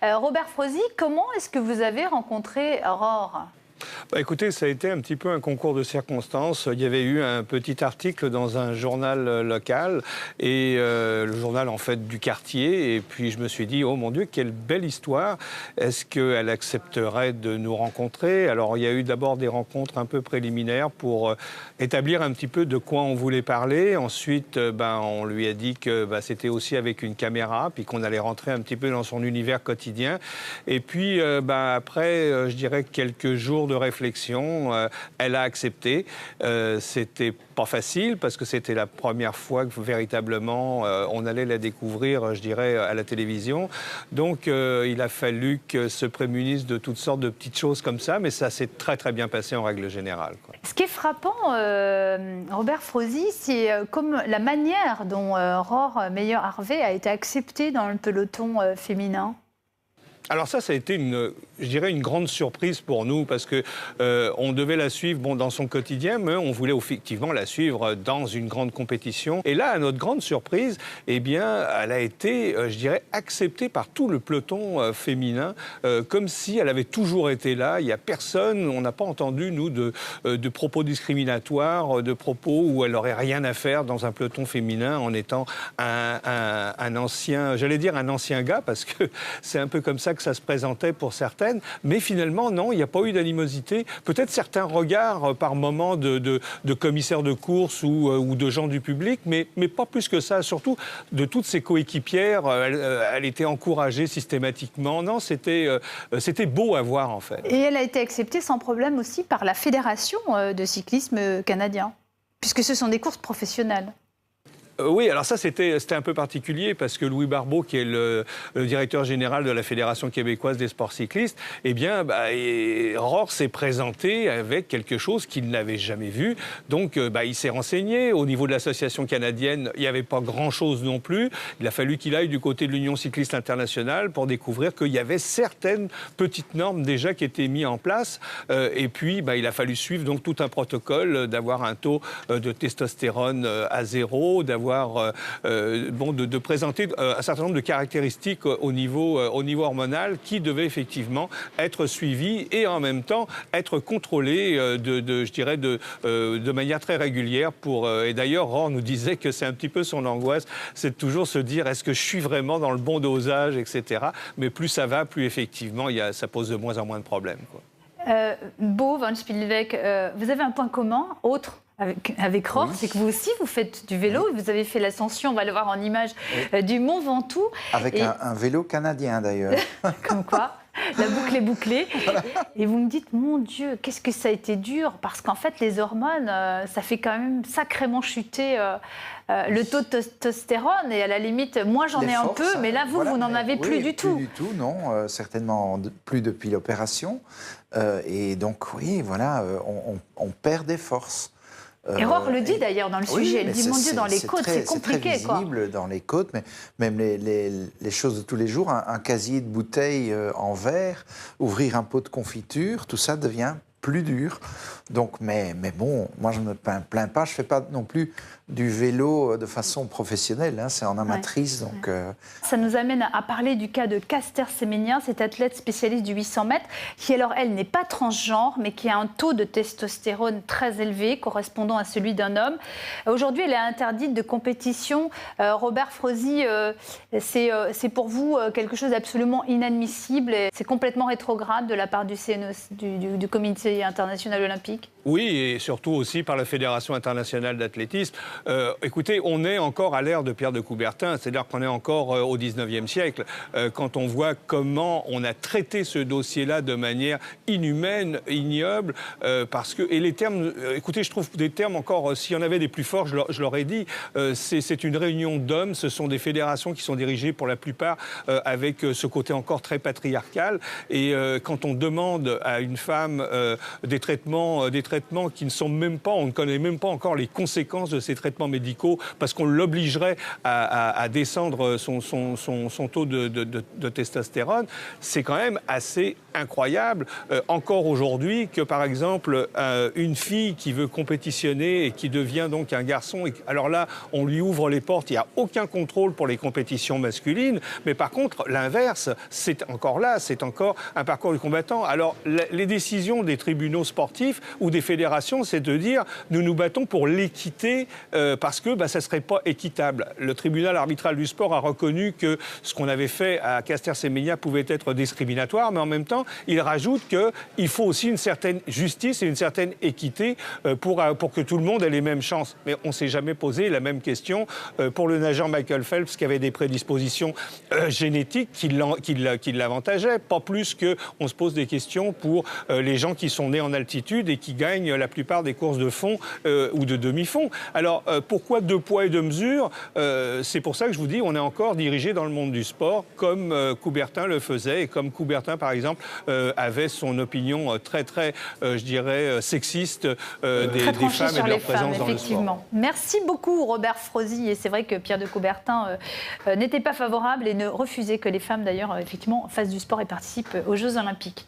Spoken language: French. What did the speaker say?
Robert Frozy, comment est-ce que vous avez rencontré Aurore ? Écoutez, ça a été un petit peu un concours de circonstances. Il y avait eu un petit article dans un journal local, et le journal en fait du quartier. Et puis je me suis dit, oh mon Dieu, quelle belle histoire. Est-ce qu'elle accepterait de nous rencontrer? Alors il y a eu d'abord des rencontres un peu préliminaires pour établir un petit peu de quoi on voulait parler. Ensuite, on lui a dit que c'était aussi avec une caméra, puis qu'on allait rentrer un petit peu dans son univers quotidien. Et puis après, je dirais quelques jours de réflexion, elle a accepté. C'était pas facile parce que c'était la première fois que véritablement on allait la découvrir, je dirais, à la télévision. Donc il a fallu que se prémunisse de toutes sortes de petites choses comme ça, mais ça s'est très très bien passé en règle générale, quoi. Ce qui est frappant, Robert Frozy, c'est comme la manière dont Aurore Meyer-Harvey a été acceptée dans le peloton féminin. Alors ça a été je dirais une grande surprise pour nous parce que on devait la suivre dans son quotidien, mais on voulait effectivement la suivre dans une grande compétition. Et là, à notre grande surprise, eh bien, elle a été, je dirais, acceptée par tout le peloton féminin, comme si elle avait toujours été là. Il n'y a personne, on n'a pas entendu, nous, de propos discriminatoires, de propos où elle n'aurait rien à faire dans un peloton féminin en étant un ancien, j'allais dire un ancien gars, parce que c'est un peu comme ça que ça se présentait pour certaines, mais finalement, non, il n'y a pas eu d'animosité. Peut-être certains regards par moments de commissaires de course ou de gens du public, mais pas plus que ça. Surtout de toutes ses coéquipières, elle était encouragée systématiquement. Non, c'était beau à voir, en fait. Et elle a été acceptée sans problème aussi par la Fédération de cyclisme canadien, puisque ce sont des courses professionnelles. Oui, alors ça, c'était un peu particulier parce que Louis Barbeau, qui est le directeur général de la Fédération québécoise des sports cyclistes, eh bien, Aurore s'est présenté avec quelque chose qu'il n'avait jamais vu. Donc, il s'est renseigné. Au niveau de l'association canadienne, il n'y avait pas grand-chose non plus. Il a fallu qu'il aille du côté de l'Union cycliste internationale pour découvrir qu'il y avait certaines petites normes déjà qui étaient mises en place. Et puis, il a fallu suivre donc tout un protocole, d'avoir un taux de testostérone à 0, d'avoir de présenter un certain nombre de caractéristiques au niveau hormonal qui devaient effectivement être suivies et en même temps être contrôlées de manière très régulière. Et d'ailleurs, Aurore nous disait que c'est un petit peu son angoisse, c'est de toujours se dire est-ce que je suis vraiment dans le bon dosage, etc. Mais plus ça va, plus effectivement ça pose de moins en moins de problèmes, quoi. Bo van Spielweg, vous avez un point commun, autre avec Aurore, oui. C'est que vous aussi, vous faites du vélo. Oui. Vous avez fait l'ascension, on va le voir en image, oui. Du Mont Ventoux. Avec un vélo canadien, d'ailleurs. Comme quoi, la boucle est bouclée. Et vous me dites, mon Dieu, qu'est-ce que ça a été dur. Parce qu'en fait, les hormones, ça fait quand même sacrément chuter le taux de testostérone. Et à la limite, moi, j'en ai un peu, mais là, vous n'en avez plus du tout. Plus du tout, non. Certainement plus depuis l'opération. Et donc, oui, voilà, on perd des forces. Et Aurore le dit d'ailleurs dans le sujet, elle dit, mon Dieu, dans les côtes, c'est compliqué. C'est très visible dans les côtes, mais même les choses de tous les jours, un casier de bouteilles en verre, ouvrir un pot de confiture, tout ça devient plus dur. Donc, mais bon, moi je ne me plains pas, je ne fais pas non plus du vélo de façon professionnelle, c'est en amatrice. Ouais. Donc, Ça nous amène à parler du cas de Caster Semenya, cette athlète spécialiste du 800 mètres, qui alors elle n'est pas transgenre, mais qui a un taux de testostérone très élevé, correspondant à celui d'un homme. Aujourd'hui, elle est interdite de compétition. Robert Frozy, c'est pour vous quelque chose d'absolument inadmissible, et c'est complètement rétrograde de la part du CNOC, du Comité international olympique. Oui, et surtout aussi par la Fédération internationale d'athlétisme. Écoutez, on est encore à l'ère de Pierre de Coubertin, c'est-à-dire qu'on est encore au 19e siècle. Quand on voit comment on a traité ce dossier-là de manière inhumaine, ignoble, parce que... Et les termes, écoutez, je trouve des termes encore, s'il y en avait des plus forts, je l'aurais dit, c'est une réunion d'hommes, ce sont des fédérations qui sont dirigées pour la plupart avec ce côté encore très patriarcal. Et quand on demande à une femme des traitements traitements qui ne sont même pas, on ne connaît même pas encore les conséquences de ces traitements médicaux parce qu'on l'obligerait à descendre son taux de testostérone, c'est quand même assez incroyable. Encore aujourd'hui, que par exemple, une fille qui veut compétitionner et qui devient donc un garçon, alors là, on lui ouvre les portes, il n'y a aucun contrôle pour les compétitions masculines, mais par contre, l'inverse, c'est encore là, c'est encore un parcours du combattant. Alors, les décisions des tribunaux sportifs ou des fédérations, c'est de dire, nous nous battons pour l'équité parce que ça ne serait pas équitable. Le tribunal arbitral du sport a reconnu que ce qu'on avait fait à Caster-Semenya pouvait être discriminatoire, mais en même temps, il rajoute qu'il faut aussi une certaine justice et une certaine équité pour que tout le monde ait les mêmes chances. Mais on ne s'est jamais posé la même question pour le nageur Michael Phelps qui avait des prédispositions génétiques qui l'avantageaient, pas plus qu'on se pose des questions pour les gens qui sont nés en altitude et qui gagnent la plupart des courses de fond ou de demi-fond. Alors, pourquoi deux poids et deux mesures? C'est pour ça que je vous dis, on est encore dirigé dans le monde du sport comme Coubertin le faisait et comme Coubertin, par exemple, avait son opinion très, je dirais, sexiste des femmes et de leur présence dans le sport. Merci beaucoup, Robert Frozy. Et c'est vrai que Pierre de Coubertin n'était pas favorable et ne refusait que les femmes, d'ailleurs, effectivement, fassent du sport et participent aux Jeux Olympiques.